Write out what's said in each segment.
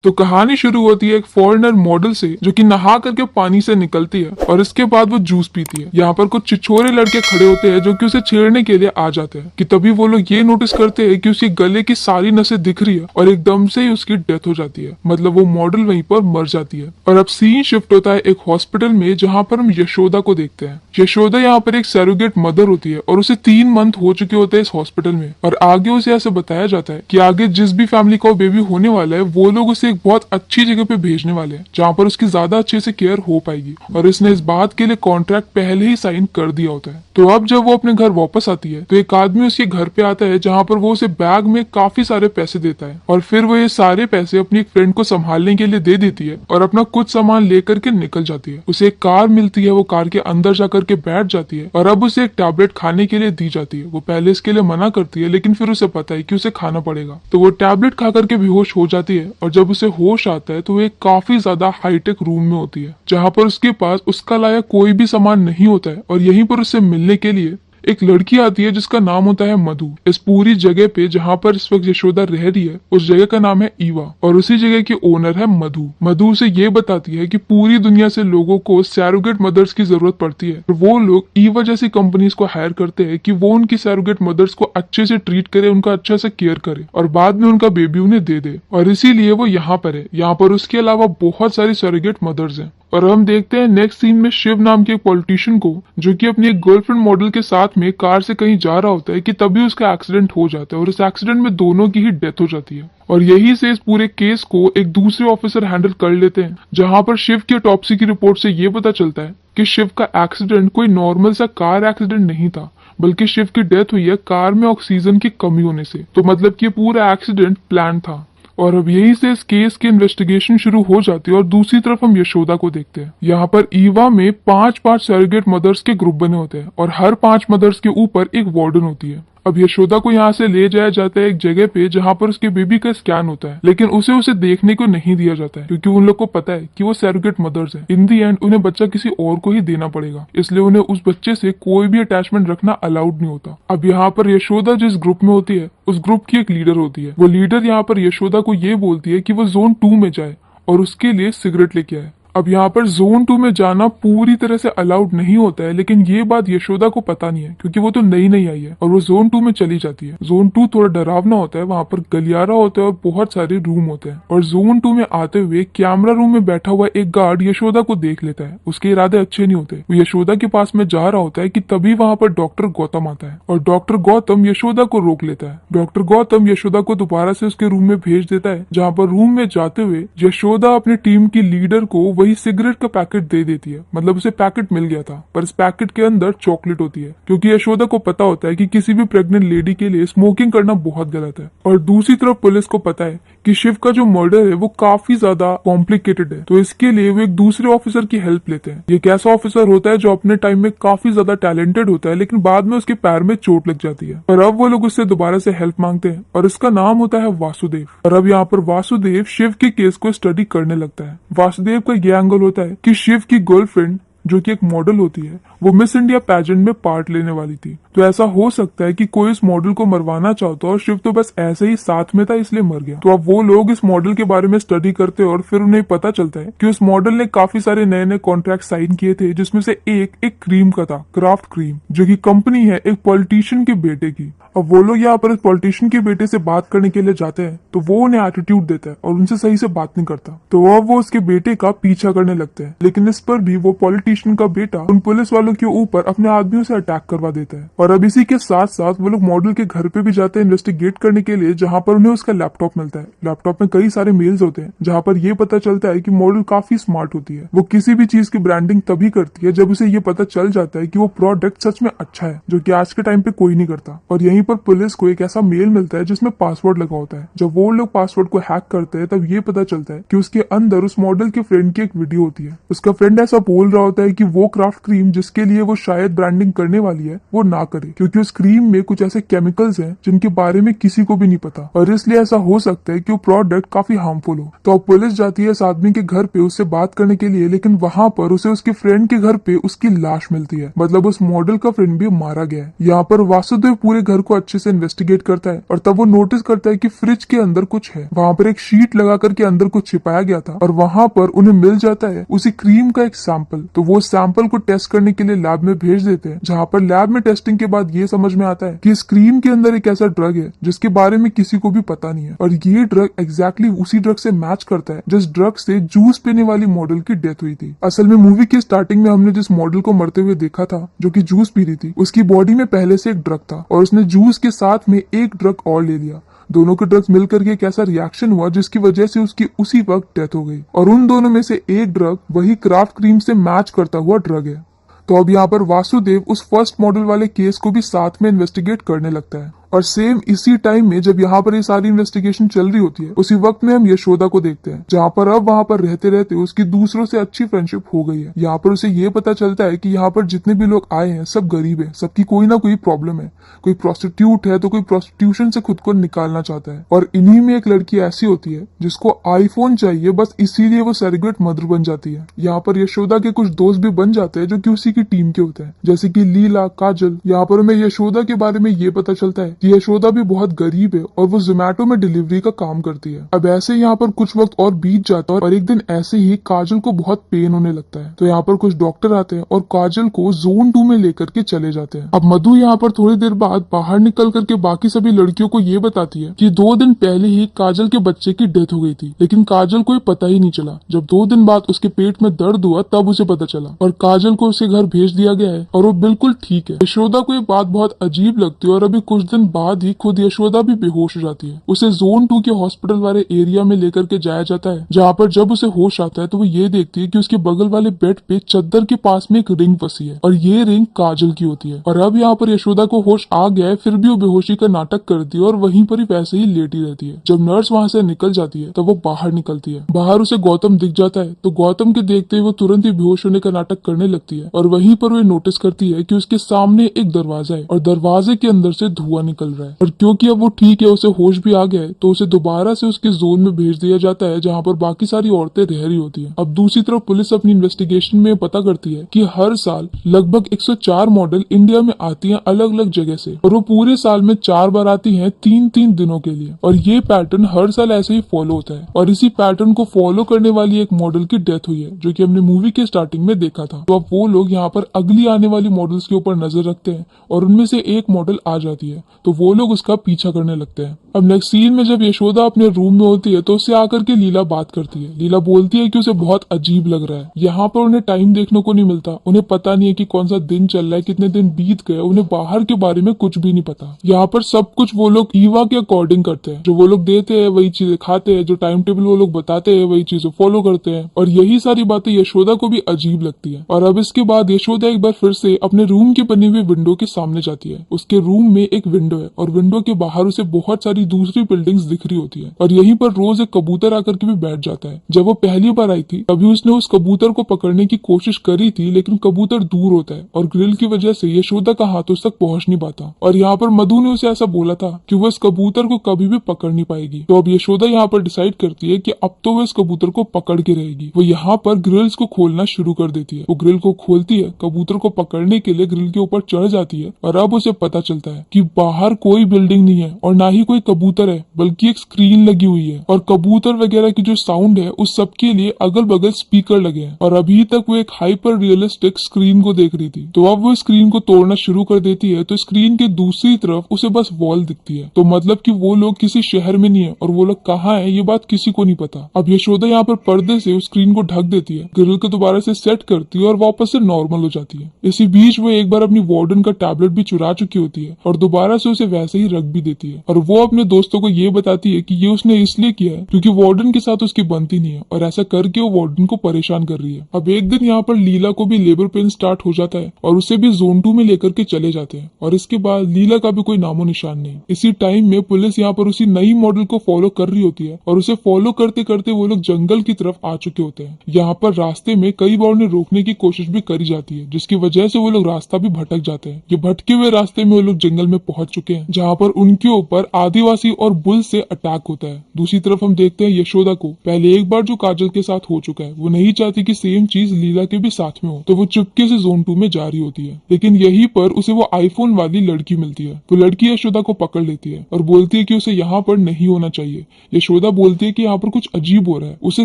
तो कहानी शुरू होती है एक फॉरेनर मॉडल से जो कि नहा करके पानी से निकलती है और इसके बाद वो जूस पीती है। यहाँ पर कुछ छिछोरे लड़के खड़े होते हैं जो कि उसे छेड़ने के लिए आ जाते हैं कि तभी वो लोग ये नोटिस करते हैं कि उसके गले की सारी नसें दिख रही है और एकदम से ही उसकी डेथ हो जाती है। मतलब वो मॉडल वहीं पर मर जाती है। और अब सीन शिफ्ट होता है एक हॉस्पिटल में जहाँ पर हम यशोदा को देखते हैं। यशोदा यहाँ पर एक सैरोगेट मदर होती है और उसे 3 मंथ हो चुके होते हैं इस हॉस्पिटल में। और आगे उसे ऐसे बताया जाता है कि आगे जिस भी फैमिली का बेबी होने वाला है वो लोग उसे एक बहुत अच्छी जगह पे भेजने वाले हैं जहाँ पर उसकी ज्यादा अच्छे से केयर हो पाएगी। और इसने इस बात के लिए कॉन्ट्रैक्ट पहले ही साइन कर दिया होता है। तो अब जब वो अपने घर वापस आती है तो एक आदमी उसके घर पे आता है जहाँ पर वो उसे बैग में काफी सारे पैसे देता है और फिर वो ये सारे पैसे अपनी एक फ्रेंड को संभालने के लिए दे देती है और अपना कुछ सामान लेकर के निकल जाती है। उसे एक कार मिलती है, वो कार के अंदर जाकर के बैठ जाती है और अब उसे एक टैबलेट खाने के लिए दी जाती है। वो पहले इसके लिए मना करती है लेकिन फिर उसे पता है कि उसे खाना पड़ेगा। तो वो टैबलेट खा करके बेहोश हो जाती है और जब उसे होश आता है तो वो एक काफी ज्यादा हाईटेक रूम में होती है जहाँ पर उसके पास उसका लायक कोई भी सामान नहीं होता है। और यहीं पर उससे मिलने के लिए एक लड़की आती है जिसका नाम होता है मधु। इस पूरी जगह पे जहाँ पर इस वक्त यशोदा रह रही है उस जगह का नाम है ईवा और उसी जगह की ओनर है मधु। मधु उसे ये बताती है कि पूरी दुनिया से लोगों को सैरोगेट मदर्स की जरूरत पड़ती है और वो लोग ईवा जैसी कंपनीज को हायर करते हैं कि वो उनकी सैरोगेट मदर्स को अच्छे से ट्रीट करे, उनका अच्छा से केयर करे और बाद में उनका बेबी उन्हें दे दे। और इसीलिए वो यहाँ पर है। यहाँ पर उसके अलावा बहुत सारी सैरोगेट मदर्स हैं। और हम देखते हैं नेक्स्ट सीन में शिव नाम के एक पॉलिटिशियन को जो कि अपनी एक गर्लफ्रेंड मॉडल के साथ में कार से कहीं जा रहा होता है कि तभी उसका एक्सीडेंट हो जाता है और इस एक्सीडेंट में दोनों की ही डेथ हो जाती है। और यही से इस पूरे केस को एक दूसरे ऑफिसर हैंडल कर लेते हैं जहां पर शिव की ऑटोप्सी की रिपोर्ट से ये पता चलता है कि शिव का एक्सीडेंट कोई नॉर्मल सा कार एक्सीडेंट नहीं था बल्कि शिव की डेथ हुई है कार में ऑक्सीजन की कमी होने से। तो मतलब कि पूरा एक्सीडेंट प्लान था। और अब यही से इस केस की इन्वेस्टिगेशन शुरू हो जाती है। और दूसरी तरफ हम यशोदा को देखते हैं। यहाँ पर ईवा में 5-5 सैरोगेट मदर्स के ग्रुप बने होते हैं और हर 5 मदर्स के ऊपर एक वार्डन होती है। अब यशोदा को यहाँ से ले जाया जाता है एक जगह पे जहाँ पर उसके बेबी का स्कैन होता है लेकिन उसे देखने को नहीं दिया जाता है क्योंकि उन लोग को पता है कि वो सैरोगेट मदर्स है। इन दी एंड उन्हें बच्चा किसी और को ही देना पड़ेगा, इसलिए उन्हें उस बच्चे से कोई भी अटैचमेंट रखना अलाउड नहीं होता। अब यहाँ पर यशोदा जिस ग्रुप में होती है उस ग्रुप की एक लीडर होती है। वो लीडर यहाँ पर यशोदा को ये बोलती है कि वो जोन 2 में जाए और उसके लिए सिगरेट लेके आए। अब यहाँ पर जोन 2 में जाना पूरी तरह से अलाउड नहीं होता है लेकिन ये बात यशोदा को पता नहीं है क्योंकि वो तो नई नई आई है और वो जोन 2 में चली जाती है। जोन 2 थोड़ा डरावना होता है, वहां पर गलियारा होता है और बहुत सारे रूम होते हैं। और जोन 2 में आते हुए कैमरा रूम में बैठा हुआ एक गार्ड यशोदा को देख लेता है। उसके इरादे अच्छे नहीं होते। वो यशोदा के पास में जा रहा होता है कि तभी वहां पर डॉक्टर गौतम आता है और डॉक्टर गौतम यशोदा को रोक लेता है। डॉक्टर गौतम यशोदा को दोबारा से उसके रूम में भेज देता है जहाँ पर रूम में जाते हुए यशोदा अपनी टीम की लीडर को वही सिगरेट का पैकेट दे देती है। मतलब उसे पैकेट मिल गया था पर इस पैकेट के अंदर चॉकलेट होती है क्योंकि यशोदा को पता होता है कि किसी भी प्रेग्नेंट लेडी के लिए स्मोकिंग करना बहुत गलत है। और दूसरी तरफ पुलिस को पता है कि शिव का जो मर्डर है वो काफी ज्यादा कॉम्प्लिकेटेड है तो इसके लिए वो एक दूसरे ऑफिसर की हेल्प लेते हैं। ये एक ऐसा ऑफिसर होता है जो अपने टाइम में काफी ज्यादा टैलेंटेड होता है लेकिन बाद में उसके पैर में चोट लग जाती है और अब वो लोग उससे दोबारा से हेल्प मांगते हैं और इसका नाम होता है वासुदेव। और अब यहाँ पर वासुदेव शिव के केस को स्टडी करने लगता है। वासुदेव का ये एंगल होता है कि शिव की गर्लफ्रेंड जो कि एक मॉडल होती है वो मिस इंडिया पैजेंट में पार्ट लेने वाली थी। तो ऐसा हो सकता है कि कोई इस मॉडल को मरवाना चाहता और शिव तो बस ऐसे ही साथ में था इसलिए मर गया। तो अब वो लोग इस मॉडल के बारे में स्टडी करते हैं और फिर उन्हें पता चलता है कि उस मॉडल ने काफी सारे नए नए कॉन्ट्रैक्ट साइन किए थे जिसमें से एक क्रीम का था, क्राफ्ट क्रीम, जो की कंपनी है एक पॉलिटिशियन के बेटे की। अब वो लोग यहाँ पर इस पॉलिटिशियन के बेटे से बात करने के लिए जाते हैं तो वो उन्हें एटीट्यूड देता है और उनसे सही से बात नहीं करता। तो अब वो उसके बेटे का पीछा करने लगते हैं लेकिन इस पर भी वो पॉलिटिशियन का बेटा उन पुलिस वालों के ऊपर अपने आदमियों से अटैक करवा देता है। और अब इसी के साथ साथ वो लोग मॉडल के घर पे भी जाते हैं इन्वेस्टिगेट करने के लिए जहाँ पर उन्हें उसका लैपटॉप मिलता है। लैपटॉप में कई सारे मेल्स होते हैं जहाँ पर ये पता चलता है कि मॉडल काफी स्मार्ट होती है। वो किसी भी चीज की ब्रांडिंग तभी करती है जब उसे ये पता चल जाता है कि वो प्रोडक्ट सच में अच्छा है, जो कि आज के टाइम पे कोई नहीं करता। और यहीं पर पुलिस को एक ऐसा मेल मिलता है जिसमें पासवर्ड लगा होता है। जब वो लोग पासवर्ड को हैक करते हैं तब ये पता चलता है कि उसके अंदर उस मॉडल के फ्रेंड की एक वीडियो होती है। उसका फ्रेंड ऐसा बोल रहा होता है कि वो क्राफ्ट क्रीम जिसकी जिसके लिए वो शायद ब्रांडिंग करने वाली है वो ना करे, क्योंकि उस क्रीम में कुछ ऐसे केमिकल्स हैं जिनके बारे में किसी को भी नहीं पता और इसलिए ऐसा हो सकता है कि वो प्रोडक्ट काफी हार्मफुल हो। तो अब पुलिस जाती है इस आदमी के घर पे उससे बात करने के लिए, लेकिन वहां पर उसे उसके फ्रेंड के घर पे उसकी लाश मिलती है। मतलब उस मॉडल का फ्रेंड भी मारा गया है। यहाँ पर वासुदेव पूरे घर को अच्छे से इन्वेस्टिगेट करता है और तब वो नोटिस करता है कि फ्रिज के अंदर कुछ है। वहां पर एक शीट लगा करके अंदर कुछ छिपाया गया था और वहां पर उन्हें मिल जाता है उसी क्रीम का एक सैंपल। तो वो सैंपल को टेस्ट करने के लिए लैब में भेज देते हैं, जहाँ पर लैब में टेस्टिंग के बाद ये समझ में आता है कि इस क्रीम के अंदर एक ऐसा ड्रग है जिसके बारे में किसी को भी पता नहीं है और ये ड्रग एग्जैक्टली उसी ड्रग से मैच करता है जिस ड्रग से जूस पीने वाली मॉडल की डेथ हुई थी। असल में मूवी की स्टार्टिंग में हमने जिस मॉडल को मरते हुए देखा था जो कि जूस पी रही थी, उसकी बॉडी में पहले से एक ड्रग था और उसने जूस के साथ में एक ड्रग और ले लिया। दोनों के ड्रग्स मिलकर के एक ऐसा रिएक्शन हुआ जिसकी वजह से उसकी उसी वक्त डेथ हो गई और उन दोनों में से एक ड्रग वही क्राफ्ट क्रीम से मैच करता हुआ ड्रग है। तो अब यहाँ पर वासुदेव उस फर्स्ट मॉडल वाले केस को भी साथ में इन्वेस्टिगेट करने लगता है और सेम इसी टाइम में जब यहाँ पर ये सारी इन्वेस्टिगेशन चल रही होती है उसी वक्त में हम यशोदा को देखते हैं, जहाँ पर अब वहाँ पर रहते रहते उसकी दूसरों से अच्छी फ्रेंडशिप हो गई है। यहाँ पर उसे ये पता चलता है कि यहाँ पर जितने भी लोग आए हैं सब गरीब है, सबकी कोई ना कोई प्रॉब्लम है। कोई प्रोस्टिट्यूट है तो कोई प्रोस्टिट्यूशन से खुद को निकालना चाहता है और इन्हीं में एक लड़की ऐसी होती है जिसको आईफोन चाहिए, बस इसीलिए वो सरेगेट मदर बन जाती है। यहाँ पर यशोदा के कुछ दोस्त भी बन जाते हैं जो कि उसी की टीम के होते हैं, जैसे कि लीला, काजल। यहाँ पर हमें यशोदा के बारे में ये पता चलता है कि यशोदा भी बहुत गरीब है और वो जोमेटो में डिलीवरी का काम करती है। अब ऐसे यहाँ पर कुछ वक्त और बीत जाता है और एक दिन ऐसे ही काजल को बहुत पेन होने लगता है। तो यहाँ पर कुछ डॉक्टर आते हैं और काजल को जोन 2 में लेकर के चले जाते हैं। अब मधु यहाँ पर थोड़ी देर बाद बाहर निकल करके बाकी सभी लड़कियों को ये बताती है कि 2 दिन पहले ही काजल के बच्चे की डेथ हो गई थी, लेकिन काजल को पता ही नहीं चला। जब 2 दिन बाद उसके पेट में दर्द हुआ तब उसे पता चला और काजल को उसके घर भेज दिया गया है और वो बिल्कुल ठीक है। यशोदा को ये बात बहुत अजीब लगती है और अभी कुछ दिन बाद ही खुद यशोदा भी बेहोश हो जाती है। उसे जोन 2 के हॉस्पिटल वाले एरिया में लेकर के जाया जाता है, जहाँ पर जब उसे होश आता है तो वो ये देखती है कि उसके बगल वाले बेड पे चद्दर के पास में एक रिंग फंसी है और ये रिंग काजल की होती है। और अब यहाँ पर यशोदा को होश आ गया है, फिर भी वो बेहोशी का नाटक करती है और वहीं पर ही वैसे ही लेटी रहती है। जब नर्स वहाँ से निकल जाती है तब वो बाहर निकलती है। बाहर उसे गौतम दिख जाता है तो गौतम के देखते ही वो तुरंत ही बेहोश होने का नाटक करने लगती है और वहीं पर वो नोटिस करती है कि उसके सामने एक दरवाजा है और दरवाजे के अंदर से धुआं निकल रहा है। और क्योंकि अब वो ठीक है, उसे होश भी आ गया है, तो उसे दोबारा से उसके जोन में भेज दिया जाता है जहाँ पर बाकी सारी औरतें रह रही होती है। अब दूसरी तरफ पुलिस अपनी इन्वेस्टिगेशन में पता करती है कि हर साल लगभग 104 मॉडल इंडिया में आती हैं अलग अलग जगह से और वो पूरे साल में 4 बार आती हैं 3-3 दिनों के लिए और ये पैटर्न हर साल ऐसे ही फॉलो होता है। और इसी पैटर्न को फॉलो करने वाली एक मॉडल की डेथ हुई है जो कि हमने मूवी के स्टार्टिंग में देखा था। तो अब वो लोग यहाँ पर अगली आने वाली मॉडल्स के ऊपर नजर रखते हैं और उनमें से एक मॉडल आ जाती है तो वो लोग उसका पीछा करने लगते हैं। अब नेक्स्ट सीन में जब यशोदा अपने रूम में होती है तो उससे आकर के लीला बात करती है। लीला बोलती है कि उसे बहुत अजीब लग रहा है, यहाँ पर उन्हें टाइम देखने को नहीं मिलता, उन्हें पता नहीं है कि कौन सा दिन चल रहा है, कितने दिन बीत गए, उन्हें बाहर के बारे में कुछ भी नहीं पता। यहाँ पर सब कुछ वो लोग ईवा के अकॉर्डिंग करते हैं, जो वो लोग देते हैं वही चीजें खाते हैं, जो टाइम टेबल वो लोग बताते हैं वही चीजें फॉलो करते हैं और यही सारी बातें यशोदा को भी अजीब लगती है। और अब इसके बाद यशोदा एक बार फिर से अपने रूम की बनी हुई विंडो के सामने जाती है। उसके रूम में एक विंडो है और विंडो के बाहर उसे बहुत सारी दूसरी बिल्डिंग्स दिख रही होती है और यहीं पर रोज एक कबूतर आकर के भी बैठ जाता है। जब वो पहली बार आई थी तभी उसने उस कबूतर को पकड़ने की कोशिश करी थी, लेकिन कबूतर दूर होता है और ग्रिल की वजह से यशोदा का हाथ उस तक पहुंच नहीं पाता और यहाँ पर मधु ने उसे ऐसा बोला था कि वो इस कबूतर को कभी भी पकड़ नहीं पाएगी। तो अब यशोदा यहाँ पर डिसाइड करती है कि अब तो वो इस कबूतर को पकड़ के रहेगी। वो यहाँ पर ग्रिल्स को खोलना शुरू कर देती है। वो ग्रिल को खोलती है, कबूतर को पकड़ने के लिए ग्रिल के ऊपर चढ़ जाती है और अब उसे पता चलता है कि बाहर कोई बिल्डिंग नहीं है और ना ही कोई कबूतर है, बल्कि एक स्क्रीन लगी हुई है और कबूतर वगैरह की जो साउंड है उस सब के लिए अगल बगल स्पीकर लगे हैं और अभी तक वो एक हाइपर रियलिस्टिक स्क्रीन को देख रही थी। तो अब वो स्क्रीन को तोड़ना शुरू कर देती है तो स्क्रीन के दूसरी तरफ उसे बस वॉल दिखती है। तो मतलब कि वो लोग किसी शहर में नहीं है और वो लोग कहाँ है ये बात किसी को नहीं पता। अब यशोदा यहाँ पर पर्दे से उस स्क्रीन को ढक देती है, ग्रिल को दोबारा से सेट करती है और वापस से नॉर्मल हो जाती है। इसी बीच वो एक बार अपनी वार्डन का टैबलेट भी चुरा चुकी होती है और दोबारा से उसे वैसे ही रख भी देती है और वो अपने दोस्तों को ये बताती है कि ये उसने इसलिए किया है क्योंकि वार्डन के साथ उसकी बनती नहीं है और ऐसा करके वो वार्डन को परेशान कर रही है। अब एक दिन यहाँ पर लीला को भी लेबर पेन स्टार्ट हो जाता है और उसे भी जोन 2 में लेकर के चले जाते हैं और इसके बाद लीला का भी कोई नामो निशान नहीं। इसी टाइम में पुलिस यहाँ पर उसी नई मॉडल को फॉलो कर रही होती है और उसे फॉलो करते करते वो लोग जंगल की तरफ आ चुके होते हैं। यहाँ पर रास्ते में कई बार उन्हें रोकने की कोशिश भी करी जाती है जिसकी वजह से वो लोग रास्ता भी भटक जाते हैं। ये भटके हुए रास्ते में वो लोग जंगल में पहुंच चुके हैं जहाँ पर उनके ऊपर आदिवासी और बुल से अटैक होता है। दूसरी तरफ हम देखते हैं यशोदा को पहले एक बार जो काजल के साथ हो चुका है वो नहीं चाहती कि सेम चीज लीला के भी साथ में हो, तो वो चुपके से जोन 2 में जा रही होती है। लेकिन यहीं पर उसे वो आईफोन वाली लड़की मिलती है। वो लड़की यशोदा को पकड़ लेती है और बोलती है कि उसे यहाँ पर नहीं होना चाहिए। यशोदा बोलती है कि यहाँ पर कुछ अजीब हो रहा है, उसे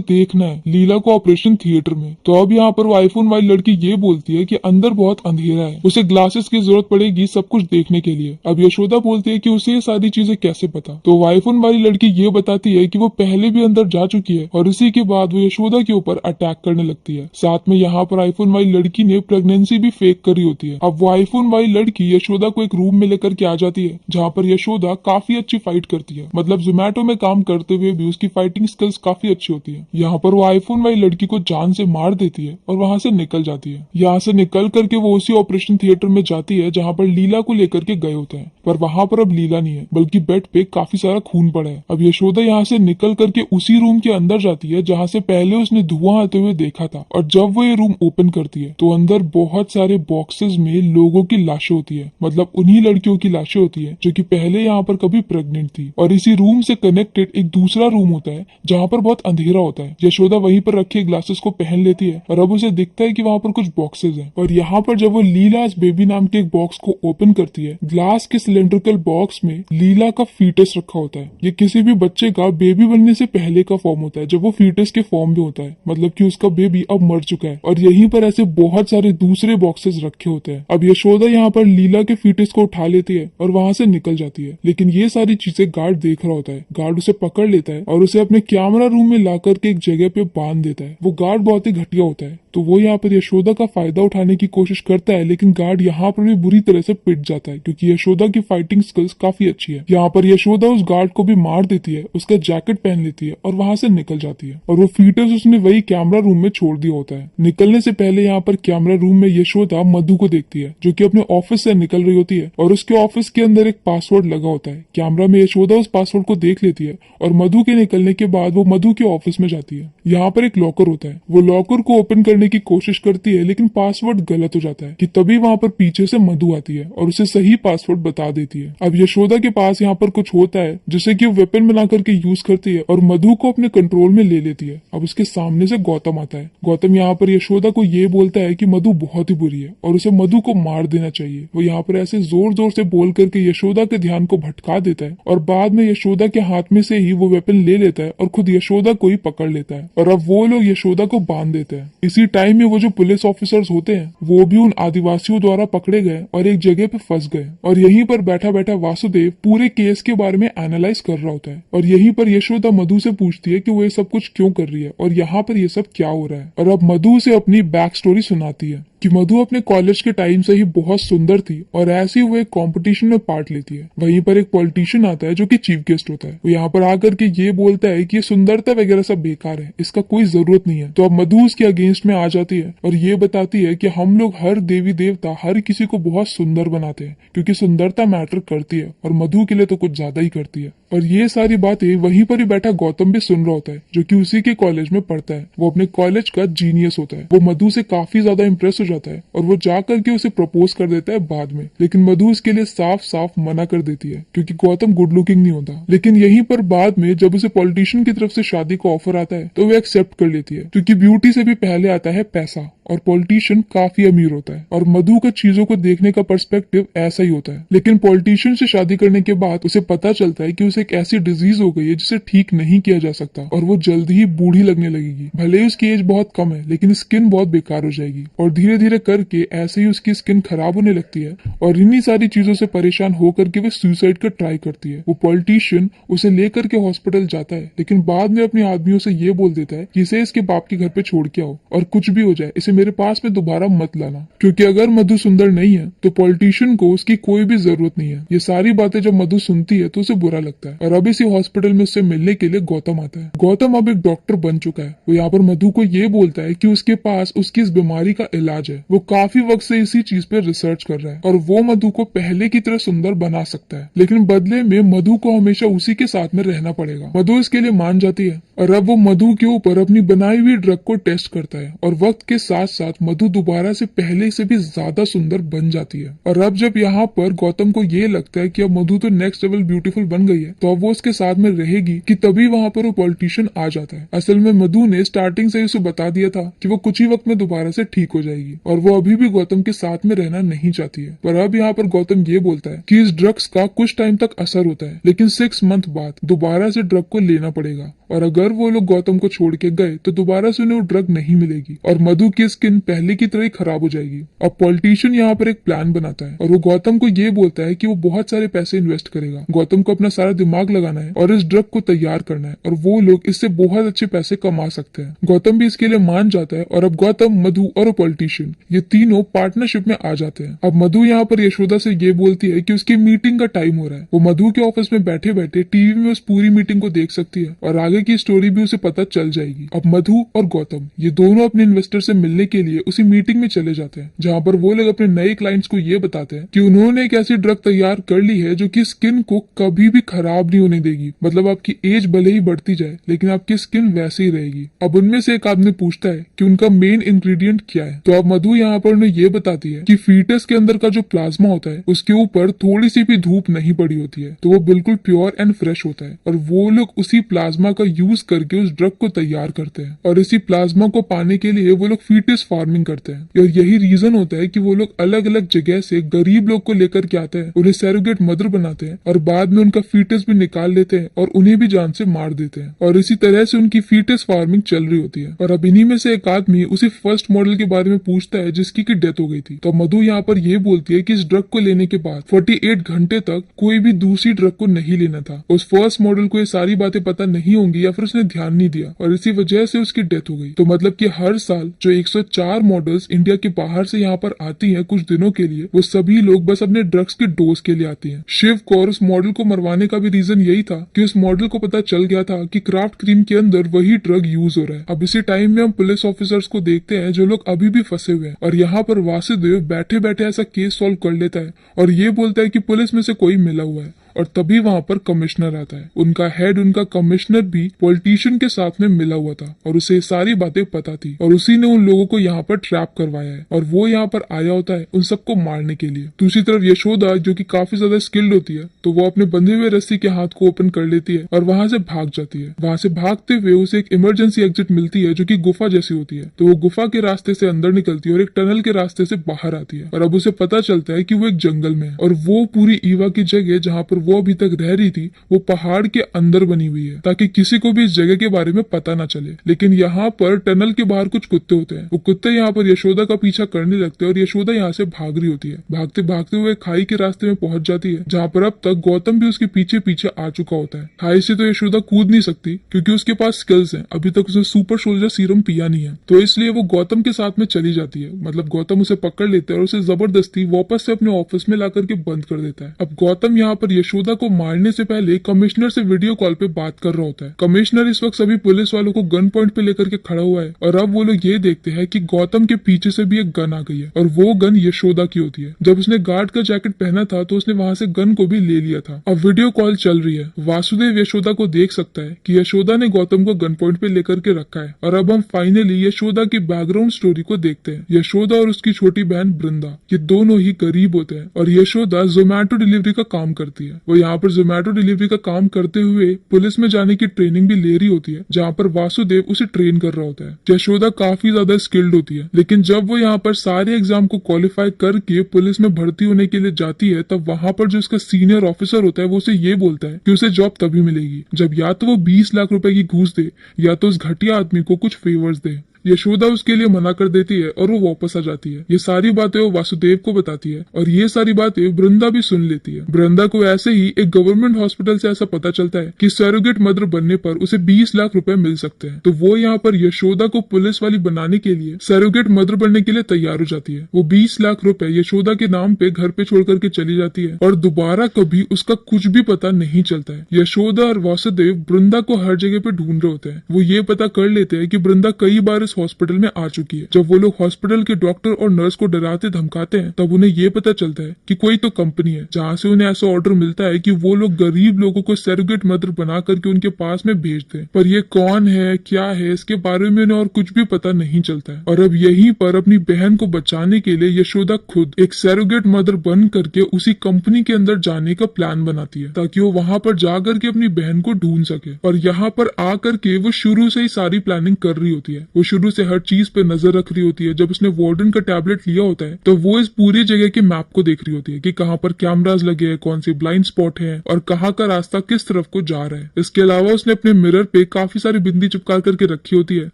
देखना है लीला को ऑपरेशन थिएटर में। तो अब यहाँ पर वो आईफोन वाली लड़की ये बोलती है कि अंदर बहुत अंधेरा है, उसे ग्लासेस की जरूरत पड़ेगी सब कुछ देखने के लिए। अब यशोदा बोलती है कि उसे ये सारी चीजें कैसे पता, तो आईफोन वाली लड़की ये बताती है कि वो पहले भी अंदर जा चुकी है और इसी के बाद वो यशोदा के ऊपर अटैक करने लगती है। साथ में यहाँ पर आईफोन वाली लड़की ने प्रेगनेंसी भी फेक करी होती है। अब वो आईफोन वाली लड़की यशोदा को एक रूम में लेकर के आ जाती है जहाँ पर यशोदा काफी अच्छी फाइट करती है, मतलब जोमेटो में काम करते हुए भी उसकी फाइटिंग स्किल्स काफी अच्छी होती है। यहाँ पर वो आईफोन वाली लड़की को जान से मार देती है और वहाँ से निकल जाती है। यहाँ से निकल करके वो उसी ऑपरेशन थिएटर में जाती है जहाँ पर लीला को लेकर के गए होते हैं, पर वहाँ पर अब लीला नहीं है बल्कि बेड पे काफी सारा खून पड़ा है। अब यशोदा यहाँ से निकल करके उसी रूम के अंदर जाती है जहाँ से पहले उसने धुआं आते हुए देखा था और जब वो ये रूम ओपन करती है तो अंदर बहुत सारे बॉक्सेस में लोगों की लाशें होती है, मतलब उन्हीं लड़कियों की लाशें होती है जो कि पहले यहाँ पर कभी प्रेग्नेंट थी। और इसी रूम से कनेक्टेड एक दूसरा रूम होता है जहाँ पर बहुत अंधेरा होता है। यशोदा वहीं पर रखे ग्लासेस को पहन लेती है और अब उसे दिखता है कि वहाँ पर कुछ बॉक्सेस हैं और यहाँ पर जब वो लीलास बेबी नाम के एक बॉक्स को ओपन करती है, ग्लास के सिलेंड्रिकल बॉक्स में लीला का फीटस रखा होता है। ये किसी भी बच्चे का बेबी बनने से पहले का फॉर्म होता है जब वो फीटस के फॉर्म में होता है, मतलब कि उसका बेबी अब मर चुका है। और यहीं पर ऐसे बहुत सारे दूसरे बॉक्सेस रखे होते हैं। अब यशोदा यहाँ पर लीला के फीटस को उठा लेती है और वहाँ से निकल जाती है, लेकिन ये सारी चीजें गार्ड देख रहा होता है। गार्ड उसे पकड़ लेता है और उसे अपने कैमरा रूम में ला करके एक जगह पे बांध देता है। वो गार्ड बहुत ही घटिया होता है, तो वो यहाँ पर यशोदा का फायदा उठाने की कोशिश करता है, लेकिन गार्ड यहाँ पर भी बुरी तरह से पिट जाता है क्योंकि यशोदा की फाइटिंग स्किल्स काफी अच्छी है। यहाँ पर यशोदा उस गार्ड को भी मार देती है, उसका जैकेट पहन लेती है और वहां से निकल जाती है। और वो फीटस उसने वही कैमरा रूम में छोड़ दिया होता है। निकलने से पहले यहाँ पर कैमरा रूम में यशोदा मधु को देखती है जो कि अपने ऑफिस से निकल रही होती है और उसके ऑफिस के अंदर एक पासवर्ड लगा होता है। कैमरा में यशोदा उस पासवर्ड को देख लेती है और मधु के निकलने के बाद वो मधु के ऑफिस में जाती है। यहाँ पर एक लॉकर होता है, वो लॉकर को ओपन करने की कोशिश करती है लेकिन पासवर्ड गलत हो जाता है कि तभी वहाँ पर पीछे से मधु आती है और उसे सही पासवर्ड बता देती है। अब यशोदा के पास यहाँ पर कुछ होता है जिसे कि वो वेपन बना करके यूज करती है और मधु को अपने कंट्रोल में ले लेती है। अब उसके सामने से गौतम आता है। गौतम यहाँ पर यशोदा को ये बोलता है कि मधु बहुत ही बुरी है और उसे मधु को मार देना चाहिए। वो यहाँ पर ऐसे जोर जोर से बोल करके यशोदा के ध्यान को भटका देता है और बाद में यशोदा के हाथ में से ही वो वेपन ले लेता है और खुद यशोदा को ही पकड़ लेता है और अब वो लोग यशोदा को बांध देते हैं। इसी टाइम में वो जो पुलिस ऑफिसर्स होते हैं वो भी उन आदिवासियों द्वारा पकड़े गए और एक जगह पे फंस गए और यहीं पर बैठा बैठा वासुदेव पूरे केस के बारे में एनालाइज कर रहा होता है और यहीं पर यशोदा मधु से पूछती है कि वो ये सब कुछ क्यों कर रही है और यहाँ पर ये सब क्या हो रहा है। और अब मधु से अपनी बैक स्टोरी सुनाती है कि मधु अपने कॉलेज के टाइम से ही बहुत सुंदर थी और ऐसे ही वो एक कंपटीशन में पार्ट लेती है। वहीं पर एक पॉलिटिशियन आता है जो कि चीफ गेस्ट होता है। वो यहाँ पर आकर के ये बोलता है कि ये सुंदरता वगैरह सब बेकार है, इसका कोई जरूरत नहीं है। तो अब मधु उसके अगेंस्ट में आ जाती है और ये बताती है कि हम लोग हर देवी देवता हर किसी को बहुत सुंदर बनाते हैं क्योंकि सुंदरता मैटर करती है और मधु के लिए तो कुछ ज्यादा ही करती है। और ये सारी बातें वहीं पर ही बैठा गौतम भी सुन रहा होता है जो कि उसी के कॉलेज में पढ़ता है। वो अपने कॉलेज का जीनियस होता है। वो मधु से काफी ज्यादा इंप्रेस हो जाता है और वो जा करके उसे प्रपोज कर देता है बाद में, लेकिन मधु उसके लिए साफ साफ मना कर देती है क्योंकि गौतम गुड लुकिंग नहीं होता। लेकिन यहीं पर बाद में जब उसे पॉलिटिशियन की तरफ से शादी का ऑफर आता है तो वो एक्सेप्ट कर लेती है क्योंकि ब्यूटी से भी पहले आता है पैसा और पॉलिटिशियन काफी अमीर होता है और मधु का चीजों को देखने का पर्सपेक्टिव ऐसा ही होता है। लेकिन पॉलिटिशियन से शादी करने के बाद उसे पता चलता है कि उसे एक ऐसी डिजीज हो गई है जिसे ठीक नहीं किया जा सकता और वो जल्दी ही बूढ़ी लगने लगेगी। भले ही उसकी एज बहुत कम है लेकिन स्किन बहुत बेकार हो जाएगी और धीरे धीरे करके ऐसे ही उसकी स्किन खराब होने लगती है और इन्हीं सारी चीजों से परेशान होकर के वो सुसाइड का ट्राई करती है। वो पॉलिटिशियन उसे लेकर के हॉस्पिटल जाता है लेकिन बाद में अपने आदमियों से ये बोल देता है कि इसे इसके बाप के घर पे छोड़ के आओ और कुछ भी हो जाए इसे मेरे पास में दोबारा मत लाना, क्योंकि अगर मधु सुंदर नहीं है तो पॉलिटिशियन को उसकी कोई भी जरूरत नहीं है। ये सारी बातें जब मधु सुनती है तो उसे बुरा लगता है और अब इसी हॉस्पिटल में उससे मिलने के लिए गौतम आता है। गौतम अब एक डॉक्टर बन चुका है। वो यहाँ पर मधु को ये बोलता है कि उसके पास उसकी इस बीमारी का इलाज है। वो काफी वक्त से इसी चीज पे रिसर्च कर रहा है और वो मधु को पहले की तरह सुंदर बना सकता है, लेकिन बदले में मधु को हमेशा उसी के साथ में रहना पड़ेगा। मधु इसके लिए मान जाती है और अब वो मधु के ऊपर अपनी बनाई हुई ड्रग को टेस्ट करता है और वक्त के साथ साथ मधु दोबारा से पहले से भी ज्यादा सुंदर बन जाती है। और अब जब यहाँ पर गौतम को ये लगता है कि अब मधु तो नेक्स्ट लेवल ब्यूटीफुल बन गई है, तो अब वो उसके साथ में रहेगी कि तभी वहाँ पर वो पॉलिटिशियन आ जाता है। असल में मधु ने स्टार्टिंग से उसे बता दिया था कि वो कुछ ही वक्त में दोबारा से ठीक हो जाएगी और वो अभी भी गौतम के साथ में रहना नहीं चाहती है। पर अब यहाँ पर गौतम ये बोलता है कि इस ड्रग्स का कुछ टाइम तक असर होता है, लेकिन 6 मंथ बाद दोबारा से ड्रग को लेना पड़ेगा और अगर वो लोग गौतम को छोड़ के गए तो दोबारा से उन्हें वो ड्रग नहीं मिलेगी और मधु की स्किन पहले की तरह ही खराब हो जाएगी। अब पॉलिटिशियन यहाँ पर एक प्लान बनाता है और वो गौतम को ये बोलता है कि वो बहुत सारे पैसे इन्वेस्ट करेगा। गौतम को अपना सारा दिमाग लगाना है और इस ड्रग को तैयार करना है और वो लोग इससे बहुत अच्छे पैसे कमा सकते हैं। गौतम भी इसके लिए मान जाता है और अब गौतम, मधु और पॉलिटिशियन ये तीनों पार्टनरशिप में आ जाते हैं। अब मधु यहाँ पर यशोदा से ये बोलती है कि उसकी मीटिंग का टाइम हो रहा है। वो मधु के ऑफिस में बैठे बैठे टीवी में उस पूरी मीटिंग को देख सकती है और आगे की स्टोरी भी उसे पता चल जाएगी। अब मधु और गौतम ये दोनों अपने इन्वेस्टर से मिलने के लिए उसी मीटिंग में चले जाते हैं, जहाँ पर वो लोग अपने नए क्लाइंट्स को ये बताते हैं कि उन्होंने एक ऐसी ड्रग तैयार कर ली है जो कि स्किन को कभी भी खराब नहीं होने देगी। मतलब आपकी एज भले ही बढ़ती जाए लेकिन आपकी स्किन वैसे ही रहेगी। अब उनमें से एक आदमी पूछता है कि उनका मेन इंग्रेडिएंट क्या है, तो अब मधु यहाँ पर उन्हें ये बताती है कि फीटस के अंदर का जो प्लाज्मा होता है उसके ऊपर थोड़ी सी भी धूप नहीं पड़ी होती है, तो वो बिल्कुल प्योर एंड फ्रेश होता है और वो लोग उसी प्लाज्मा का यूज करके उस ड्रग को तैयार करते हैं और इसी प्लाज्मा को पाने के लिए वो लोग फीटस फार्मिंग करते हैं। और यही रीजन होता है कि वो लोग अलग अलग जगह से गरीब लोग को लेकर के आते हैं, उन्हें सैरोगेट मदर बनाते हैं और बाद में उनका फीटस भी निकाल लेते हैं और उन्हें भी जान से मार देते हैं और इसी तरह से उनकी फीटस फार्मिंग चल रही होती है। और अब इन्हीं में से एक आदमी उसी फर्स्ट मॉडल के बारे में पूछता है जिसकी की डेथ हो गई थी। तो मधु यहाँ पर ये बोलती है कि इस ड्रग को लेने के बाद 48 घंटे तक कोई भी दूसरी ड्रग को नहीं लेना था। उस फर्स्ट मॉडल को ये सारी बातें पता नहीं होंगी या फिर उसने ध्यान नहीं दिया और इसी वजह से उसकी डेथ हो गई। तो मतलब कि हर साल जो 104 मॉडल्स इंडिया के बाहर से यहाँ पर आती हैं कुछ दिनों के लिए, वो सभी लोग बस अपने ड्रग्स के डोज के लिए आती हैं। शिव कौर उस मॉडल को मरवाने का भी रीजन यही था कि उस मॉडल को पता चल गया था कि क्राफ्ट क्रीम के अंदर वही ड्रग यूज हो रहा है। अब इसी टाइम में हम पुलिस ऑफिसर्स को देखते हैं जो लोग अभी भी फंसे हुए हैं और यहाँ पर वासुदेव बैठे बैठे ऐसा केस सॉल्व कर लेता है और ये बोलता है कि पुलिस में से कोई मिला हुआ है और तभी वहाँ पर कमिश्नर आता है। उनका हेड, उनका कमिश्नर भी पॉलिटिशियन के साथ में मिला हुआ था और उसे ये सारी बातें पता थी और उसी ने उन लोगों को यहाँ पर ट्रैप करवाया है और वो यहाँ पर आया होता है उन सबको मारने के लिए। दूसरी तरफ यशोदा जो कि काफी ज्यादा स्किल्ड होती है, तो वो अपने बंधे हुए रस्सी के हाथ को ओपन कर लेती है और वहां से भाग जाती है। वहां से भागते हुए उसे एक इमरजेंसी एग्जिट मिलती है जो कि गुफा जैसी होती है, तो वो गुफा के रास्ते से अंदर निकलती है और एक टनल के रास्ते से बाहर आती है और अब उसे पता चलता है कि वो एक जंगल में है और वो पूरी ईवा की जगह जहाँ पर वो अभी तक रह रही थी वो पहाड़ के अंदर बनी हुई है ताकि किसी को भी इस जगह के बारे में पता ना चले। लेकिन यहाँ पर टनल के बाहर कुछ कुत्ते होते हैं। वो कुत्ते यहाँ पर यशोदा का पीछा करने लगते हैं और यशोदा यहाँ से भाग रही होती है। भागते भागते हुए खाई के रास्ते में पहुंच जाती है जहाँ पर अब तक गौतम भी उसके पीछे पीछे आ चुका होता है। खाई से तो यशोदा कूद नहीं सकती क्योंकि उसके पास स्किल्स हैं, अभी तक उसने सुपर सोल्जर सीरम पिया नहीं है, तो इसलिए वो गौतम के साथ में चली जाती है। मतलब गौतम उसे पकड़ लेते हैं और उसे जबरदस्ती वापस से अपने ऑफिस में ला करके बंद कर देता है। अब गौतम यहाँ पर यशोदा को मारने से पहले कमिश्नर से वीडियो कॉल पे बात कर रहा होता है। कमिश्नर इस वक्त सभी पुलिस वालों को गन पॉइंट पे लेकर के खड़ा हुआ है और अब वो लोग ये देखते हैं कि गौतम के पीछे से भी एक गन आ गई है और वो गन यशोदा की होती है। जब उसने गार्ड का जैकेट पहना था तो उसने वहां से गन को भी ले लिया था। अब वीडियो कॉल चल रही है। वासुदेव यशोदा को देख सकता है कि यशोदा ने गौतम को गन पॉइंट पे लेकर के रखा है और अब हम फाइनली यशोदा की बैकग्राउंड स्टोरी को देखते हैं। यशोदा और उसकी छोटी बहन वृंदा ये दोनों ही गरीब होते हैं और यशोदा जोमैटो डिलीवरी का काम करती है। वो यहाँ पर जोमैटो डिलीवरी का काम करते हुए पुलिस में जाने की ट्रेनिंग भी ले रही होती है जहाँ पर वासुदेव उसे ट्रेन कर रहा होता है। यशोदा काफी ज्यादा स्किल्ड होती है, लेकिन जब वो यहाँ पर सारे एग्जाम को क्वालिफाई करके पुलिस में भर्ती होने के लिए जाती है तब वहाँ पर जो उसका सीनियर ऑफिसर होता है वो उसे ये बोलता है कि उसे जॉब तभी मिलेगी जब या तो वो 20 लाख रुपए की घूस दे या तो उस घटिया आदमी को कुछ फेवर्स दे। यशोदा उसके लिए मना कर देती है और वो वापस आ जाती है। ये सारी बातें वो वासुदेव को बताती है और ये सारी बातें वृंदा भी सुन लेती है। वृंदा को ऐसे ही एक गवर्नमेंट हॉस्पिटल से ऐसा पता चलता है कि सरोगेट मदर बनने पर उसे 20 लाख रुपए मिल सकते हैं। तो वो यहाँ पर यशोदा को पुलिस वाली बनाने के लिए सरोगेट मदर बनने के लिए तैयार हो जाती है। वो 20 लाख रुपए यशोदा के नाम पे घर पे छोड़ करके चली जाती है और दोबारा कभी उसका कुछ भी पता नहीं चलता है। यशोदा और वासुदेव वृंदा को हर जगह पे ढूंढ रहे होते हैं। वो ये पता कर लेते हैं कि वृंदा कई बार इस हॉस्पिटल में आ चुकी है। जब वो लोग हॉस्पिटल के डॉक्टर और नर्स को डराते धमकाते हैं तब उन्हें ये पता चलता है कि कोई तो कंपनी है जहाँ से उन्हें ऐसा ऑर्डर मिलता है कि वो लोग गरीब लोगों को सरोगेट मदर बना करके उनके पास में भेज दें। पर ये कौन है, क्या है, इसके बारे में उन्हें और कुछ भी पता नहीं चलता है। और अब यहीं पर अपनी बहन को बचाने के लिए यशोदा खुद एक सरोगेट मदर बन करके उसी कंपनी के अंदर जाने का प्लान बनाती है ताकि वो वहां पर जाकर के अपनी बहन को ढूंढ सके। और यहाँ पर आकर के वो शुरू से ही सारी प्लानिंग कर रही होती है। वो शुरू से हर चीज पे नजर रख रही होती है। जब उसने वार्डन का टैबलेट लिया होता है तो वो इस पूरी जगह के मैप को देख रही होती है कि कहाँ पर कैमराज लगे हैं, कौन सी ब्लाइंड स्पॉट है और कहाँ का रास्ता किस तरफ को जा रहा है। इसके अलावा उसने अपने मिरर पे काफी सारी बिंदी चिपका करके रखी होती है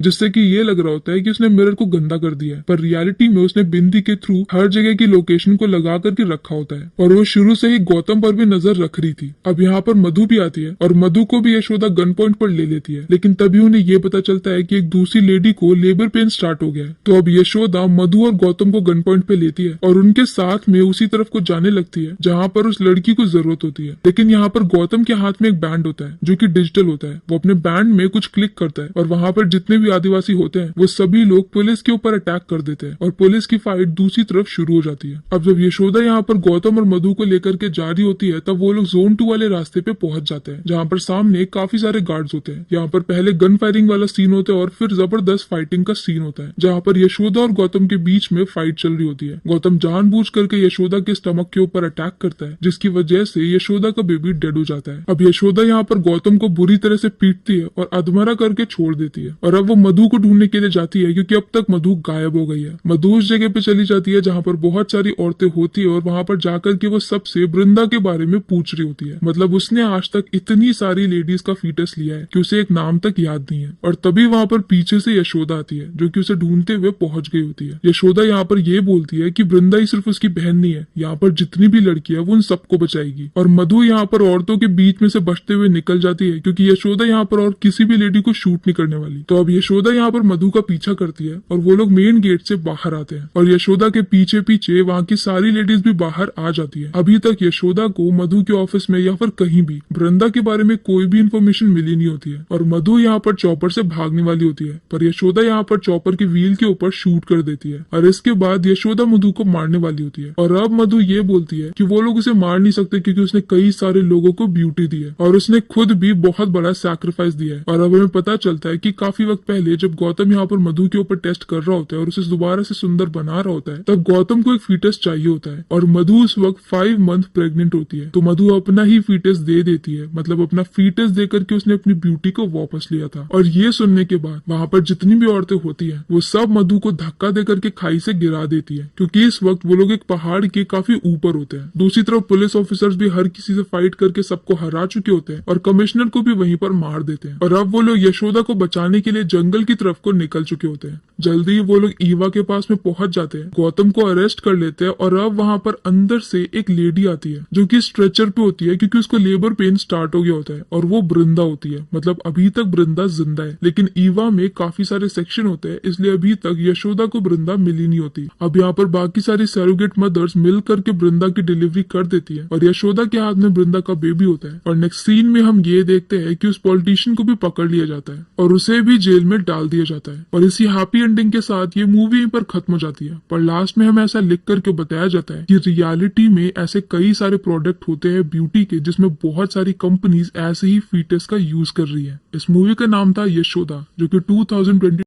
जिससे कि ये लग रहा होता है कि उसने मिरर को गंदा कर दिया है, पर रियलिटी में उसने बिंदी के थ्रू हर जगह की लोकेशन को लगा करके रखा होता है। और वो शुरू से ही गौतम पर भी नजर रख रही थी। अब यहाँ पर मधु भी आती है और मधु को भी यशोदा गन पॉइंट पर ले लेती है, लेकिन तभी उन्हें ये पता चलता है कि एक दूसरी लेडी को लेबर पेन स्टार्ट हो गया है। तो अब यशोदा मधु और गौतम को गन पॉइंट पे लेती है और उनके साथ में उसी तरफ को जाने लगती है जहाँ पर उस लड़की को जरूरत होती है। लेकिन यहाँ पर गौतम के हाथ में एक बैंड होता है जो कि डिजिटल होता है। वो अपने बैंड में कुछ क्लिक करता है और वहाँ पर जितने भी आदिवासी होते हैं वो सभी लोग पुलिस के ऊपर अटैक कर देते हैं और पुलिस की फाइट दूसरी तरफ शुरू हो जाती है। अब जब यशोदा यहाँ पर गौतम और मधु को लेकर के जा रही होती है तब वो लोग जोन 2 वाले रास्ते पे पहुंच जाते हैं जहाँ पर सामने काफी सारे गार्ड्स होते हैं। यहाँ पर पहले गन फायरिंग वाला सीन होता है और फिर जबरदस्त फाइटिंग का सीन होता है जहाँ पर यशोदा और गौतम के बीच में फाइट चल रही होती है। गौतम जानबूझ करके यशोदा के स्टमक के ऊपर अटैक करता है जिसकी वजह से यशोदा का बेबी डेड हो जाता है। अब यशोदा यहाँ पर गौतम को बुरी तरह से पीटती है और अधमरा करके छोड़ देती है और अब वो मधु को ढूंढने के लिए जाती है क्योंकि अब तक मधु गायब हो गई है। मधु उस जगह पे चली जाती है जहाँ पर बहुत सारी औरतें होती है और वहाँ पर जाकर के वो सबसे वृंदा के बारे में पूछ रही होती है। मतलब उसने आज तक इतनी सारी लेडीज का फीटस लिया है कि उसे एक नाम तक याद नहीं है। और तभी वहाँ पर पीछे से यशोदा आती है जो कि उसे ढूंढते हुए पहुंच गई होती है। यशोदा यहाँ पर ये बोलती है कि वृंदा ही सिर्फ उसकी बहन नहीं है, यहाँ पर जितनी भी लड़कियां वो उन सबको बचाएगी। और मधु यहाँ पर औरतों के बीच में से बचते हुए निकल जाती है क्योंकि यशोदा यहाँ पर और किसी भी लेडी को शूट नहीं करने वाली। तो अब यशोदा यहाँ पर मधु का पीछा करती है और वो लोग मेन गेट से बाहर आते हैं और यशोदा के पीछे पीछे वहाँ की सारी लेडीज भी बाहर आ जाती है। अभी तक यशोदा को मधु के ऑफिस में या फिर कहीं भी वृंदा के बारे में कोई भी इन्फॉर्मेशन मिली नहीं होती है और मधु यहाँ पर चॉपर से भागने वाली होती है, पर यशोदा यहाँ पर चॉपर के व्हील के ऊपर शूट कर देती है और इसके बाद यशोदा मधु को मारने वाली होती है। और अब मधु ये बोलती है कि वो लोग उसे मार नहीं सकते क्योंकि उसने कई सारे लोगों को ब्यूटी दी है और उसने खुद भी बहुत बड़ा सैक्रिफाइस दिया है। और अब हमें पता चलता है कि काफी वक्त पहले जब गौतम यहाँ पर मधु के ऊपर टेस्ट कर रहा होता है और उसे दोबारा से सुंदर बना रहा होता है तब गौतम को एक फीटस चाहिए होता है और मधु उस वक्त 5 मंथ प्रेग्नेंट होती है। तो मधु अपना ही फीटस दे देती है, मतलब अपना फीटस दे करके उसने अपनी ब्यूटी को वापस लिया था। और ये सुनने के बाद वहाँ पर जितनी भी औरतें होती है वो सब मधु को धक्का दे करके खाई से गिरा देती है क्योंकि इस वक्त वो लोग एक पहाड़ के काफी ऊपर होते हैं। दूसरी तरफ पुलिस ऑफिसर्स भी हर किसी से फाइट करके सबको हरा चुके होते हैं और कमिश्नर को भी वहीं पर मार देते हैं। और अब वो लोग यशोदा को बचाने के लिए जंगल की तरफ को निकल चुके होते हैं। जल्दी ही वो लोग ईवा के पास में पहुंच जाते हैं, गौतम को अरेस्ट कर लेते हैं और अब वहाँ पर अंदर से एक लेडी आती है जो कि स्ट्रेचर पे होती है क्योंकि उसको लेबर पेन स्टार्ट हो गया होता है और वो वृंदा होती है। मतलब अभी तक वृंदा जिंदा है लेकिन ईवा में काफी सारे सेक्शन होते हैं इसलिए अभी तक यशोदा को वृंदा मिली नहीं होती। अब यहाँ पर बाकी सारी सरोगेट मदर्स मिल करके वृंदा की डिलीवरी कर देती है और यशोदा के हाथ में वृंदा का बेबी होता है। और नेक्स्ट सीन में हम ये देखते हैं कि उस पॉलिटिशियन को भी पकड़ लिया जाता है और उसे भी जेल में डाल दिया जाता है और इसी हैप्पी एंडिंग के साथ ये मूवी पर खत्म हो जाती है। पर लास्ट में हमें ऐसा लिख करके बताया जाता है कि रियलिटी में ऐसे कई सारे प्रोडक्ट होते हैं ब्यूटी के जिसमें बहुत सारी कंपनीज ऐसे ही फीटस का यूज कर रही है। इस मूवी का नाम था यशोदा जो कि 2020